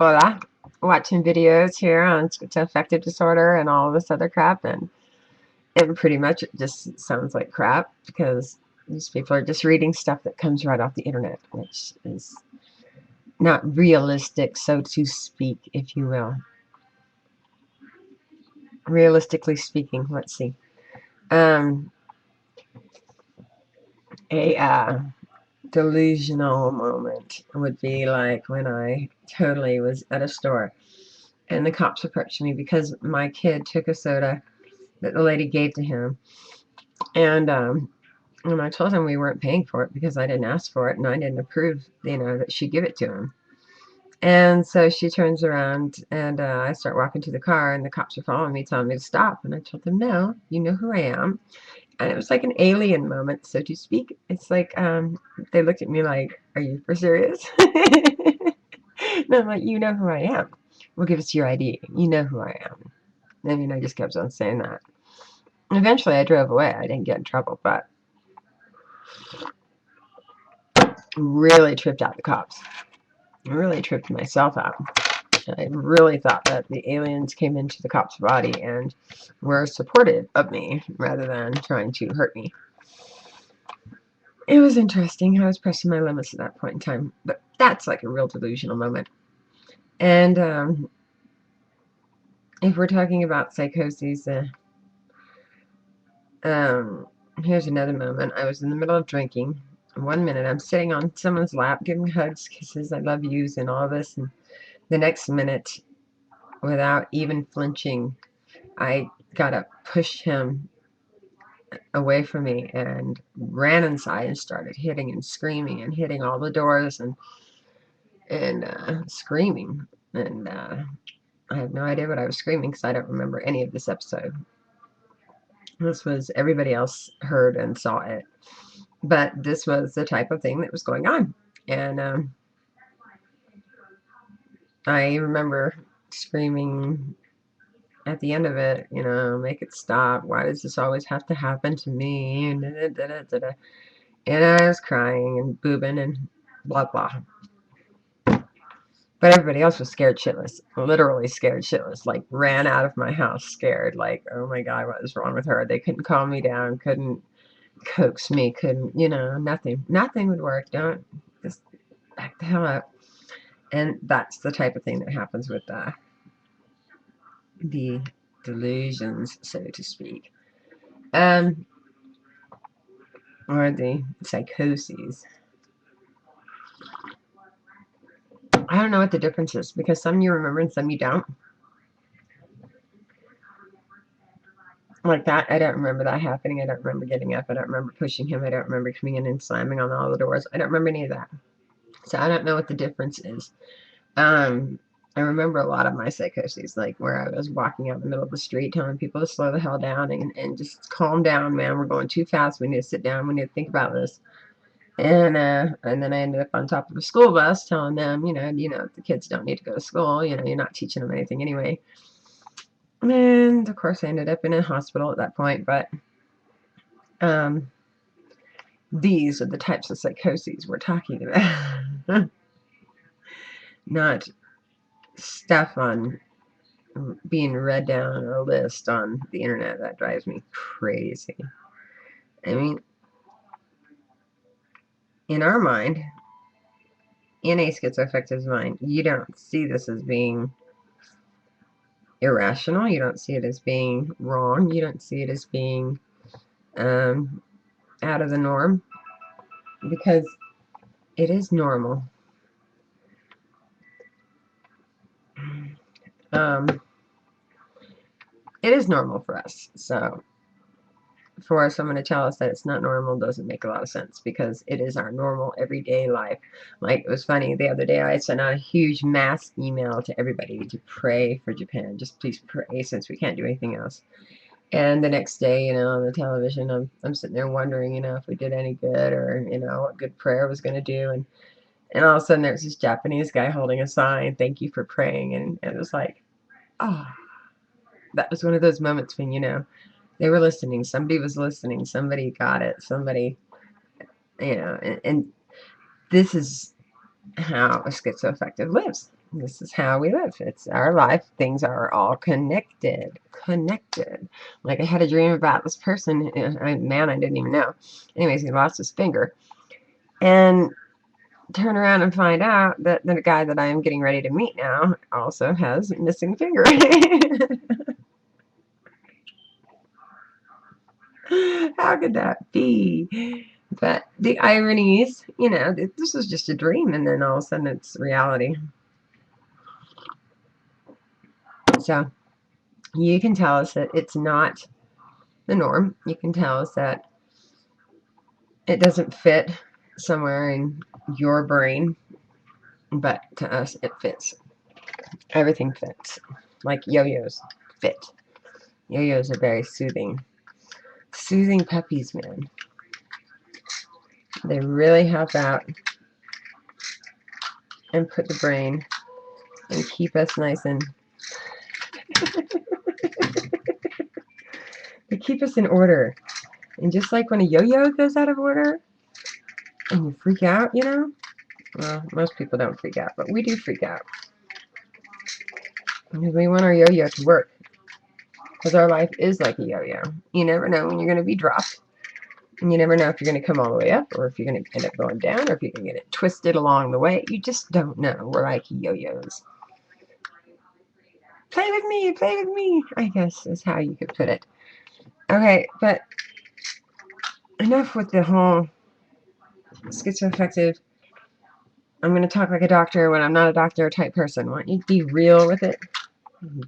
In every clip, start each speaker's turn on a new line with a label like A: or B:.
A: Hola. Watching videos here on schizoaffective disorder and all this other crap, and pretty much it just sounds like crap because these people are just reading stuff that comes right off the internet, which is not realistic, so to speak, if you will. Realistically speaking, let's see. A delusional moment would be like when I totally was at a store and the cops approached me because my kid took a soda that the lady gave to him, and I told him we weren't paying for it because I didn't ask for it and I didn't approve, that she give it to him. And so she turns around and I start walking to the car, and the cops are following me, telling me to stop. And I told them, no, you know who I am. And it was like an alien moment, so to speak. It's like they looked at me like, are you for serious? And I'm like, you know who I am. We'll give us your ID. You know who I am. I mean, I just kept on saying that. Eventually, I drove away. I didn't get in trouble, but really tripped out the cops. I really tripped myself out. I really thought that the aliens came into the cop's body and were supportive of me rather than trying to hurt me. It was interesting. I was pressing my limits at that point in time, but that's like a real delusional moment. And if we're talking about psychoses, here's another moment. I was in the middle of drinking. 1 minute, I'm sitting on someone's lap, giving hugs, kisses, I love yous, and all this. And the next minute, without even flinching, I got to push him away from me and ran inside and started hitting and screaming and hitting all the doors and screaming. And I have no idea what I was screaming because I don't remember any of this episode. This was, everybody else heard and saw it. But this was the type of thing that was going on. And I remember screaming at the end of it, make it stop. Why does this always have to happen to me? And I was crying and boobing and blah, blah. But everybody else was scared shitless, literally scared shitless, like ran out of my house scared, like, oh my God, what is wrong with her? They couldn't calm me down, couldn't coax me, couldn't, nothing would work. Don't, just back the hell up. And that's the type of thing that happens with the delusions, so to speak, or the psychoses. I don't know what the difference is because some you remember and some you don't. Like that, I don't remember that happening. I don't remember getting up. I don't remember pushing him. I don't remember coming in and slamming on all the doors. I don't remember any of that. So I don't know what the difference is. I remember a lot of my psychoses, like where I was walking out in the middle of the street telling people to slow the hell down and just calm down, man. We're going too fast. We need to sit down. We need to think about this. And then I ended up on top of a school bus telling them, the kids don't need to go to school. You're not teaching them anything anyway. And of course, I ended up in a hospital at that point. But these are the types of psychoses we're talking about. Not stuff on being read down a list on the internet. That drives me crazy. I mean, in our mind, in a schizoaffective's mind, you don't see this as being irrational. You don't see it as being wrong. You don't see it as being out of the norm, because it is normal. It is normal for us. So for someone to tell us that it's not normal doesn't make a lot of sense, because it is our normal everyday life. Like, it was funny, the other day I sent out a huge mass email to everybody to pray for Japan. Just please pray, since we can't do anything else. And the next day, on the television, I'm sitting there wondering, if we did any good, or, what good prayer was going to do. And all of a sudden there's this Japanese guy holding a sign, thank you for praying. And it was like, oh, that was one of those moments when, they were listening. Somebody was listening. Somebody got it. Somebody, and this is how a schizoaffective lives. This is how we live. It's our life. Things are all connected. Connected. Like I had a dream about this person, man, I didn't even know. Anyways, he lost his finger. And turn around and find out that the guy that I am getting ready to meet now also has a missing finger. How could that be? But the ironies, this was just a dream, and then all of a sudden it's reality. So you can tell us that it's not the norm. You can tell us that it doesn't fit somewhere in your brain, but to us it fits. Everything fits. Like yo-yos fit. Yo-yos are very soothing. Soothing puppies, man. They really help out and put the brain and keep us nice and they keep us in order. And just like when a yo-yo goes out of order and you freak out, well, most people don't freak out, but we do freak out because we want our yo-yo to work, because our life is like a yo-yo. You never know when you're going to be dropped, and you never know if you're going to come all the way up, or if you're going to end up going down, or if you can get it twisted along the way. You just don't know. We're like yo-yos. Play with me, I guess is how you could put it. Okay, but enough with the whole schizoaffective. I'm going to talk like a doctor when I'm not a doctor type person. Why don't you be real with it?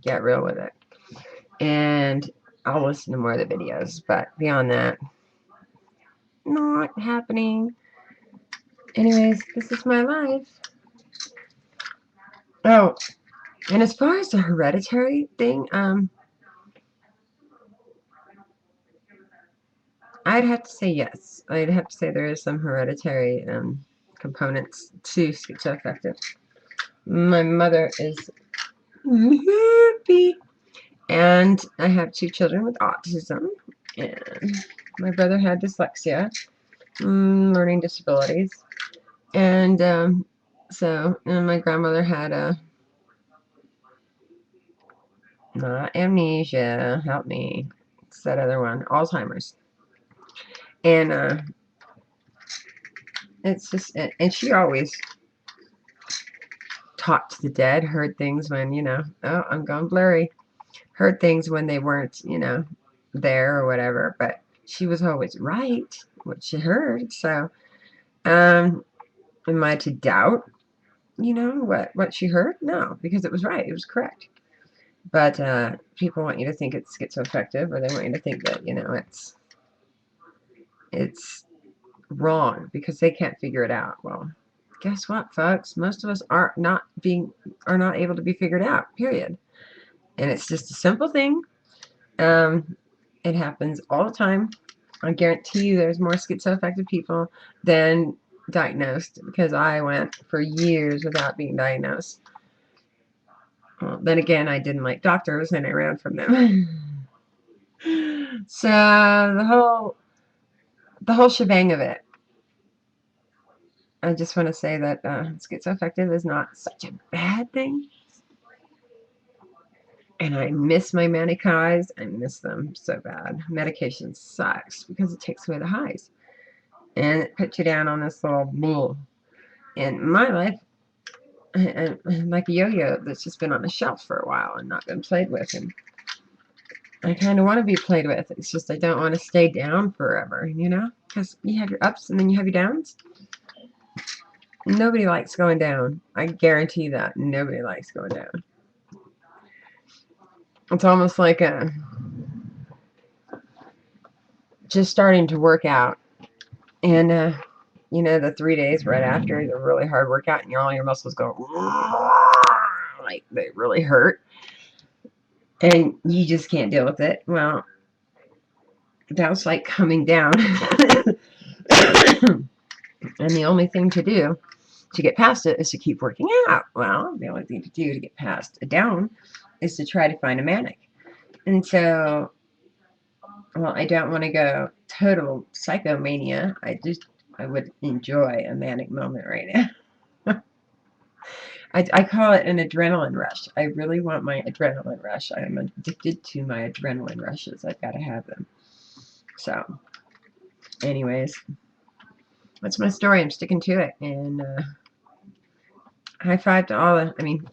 A: Get real with it. And I'll listen to more of the videos, but beyond that, not happening. Anyways, this is my life. Oh, and as far as the hereditary thing, I'd have to say yes. I'd have to say there is some hereditary components to schizoaffective. My mother is happy, and I have 2 children with autism, and my brother had dyslexia, learning disabilities, and and my grandmother had not amnesia, help me, it's that other one, Alzheimer's, and it's just, and she always talked to the dead, heard things when, oh, I'm going blurry, heard things when they weren't, there or whatever, but she was always right, what she heard, so, am I to doubt, what she heard? No, because it was right, it was correct. But people want you to think it's schizoaffective, or they want you to think that, it's wrong because they can't figure it out. Well, guess what, folks? Most of us are not able to be figured out, period. And it's just a simple thing. It happens all the time. I guarantee you there's more schizoaffective people than diagnosed, because I went for years without being diagnosed. Well, then again, I didn't like doctors and I ran from them. So the whole shebang of it. I just want to say that schizoaffective is not such a bad thing. And I miss my manic highs. I miss them so bad. Medication sucks because it takes away the highs. And it puts you down on this little bull. In my life, I'm like a yo-yo that's just been on a shelf for a while and not been played with. And I kind of want to be played with. It's just I don't want to stay down forever, Because you have your ups and then you have your downs. Nobody likes going down. I guarantee that. Nobody likes going down. It's almost like just starting to work out. And, the 3 days right after the really hard workout and all your muscles go like they really hurt. And you just can't deal with it. Well, that's like coming down. And the only thing to do to get past it is to keep working out. Well, the only thing to do to get past a down is to try to find a manic. And so, well, I don't want to go total psychomania. I would enjoy a manic moment right now. I call it an adrenaline rush. I really want my adrenaline rush. I am addicted to my adrenaline rushes. I've got to have them. So, anyways, that's my story. I'm sticking to it. And high five to all of, I mean,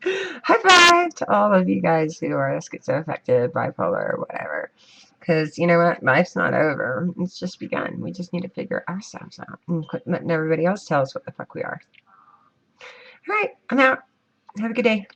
A: high five to all of you guys who are schizoaffective, bipolar, or whatever. Because you know what? Life's not over. It's just begun. We just need to figure ourselves out and quit letting everybody else tell us what the fuck we are. All right, I'm out. Have a good day.